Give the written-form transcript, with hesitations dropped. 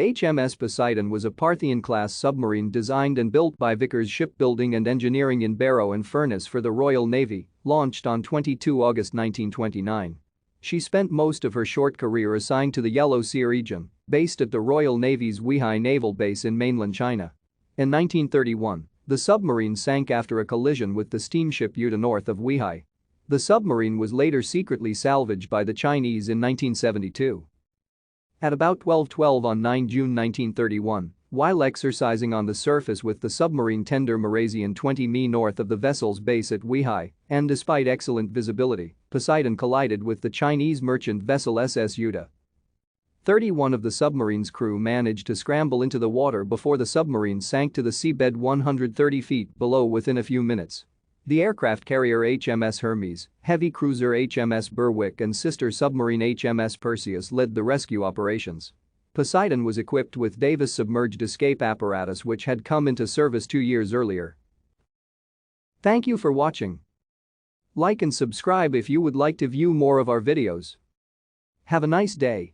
HMS Poseidon was a Parthian-class submarine designed and built by Vickers Shipbuilding and Engineering in Barrow-in-Furness for the Royal Navy, launched on 22 August 1929. She spent most of her short career assigned to the Yellow Sea region, based at the Royal Navy's Weihai naval base in mainland China. In 1931, the submarine sank after a collision with the steamship Yuta north of Weihai. The submarine was later secretly salvaged by the Chinese in 1972. At about 12:12 on 9 June 1931, while exercising on the surface with the submarine tender Malaysian 20 mi north of the vessel's base at Weihai, and despite excellent visibility, Poseidon collided with the Chinese merchant vessel SS Yuta. 31 of the submarine's crew managed to scramble into the water before the submarine sank to the seabed 130 feet below within a few minutes. The aircraft carrier HMS Hermes, heavy cruiser HMS Berwick and sister submarine HMS Perseus led the rescue operations. Poseidon was equipped with Davis submerged escape apparatus which had come into service 2 years earlier. Thank you for watching. Like and subscribe if you would like to view more of our videos. Have a nice day.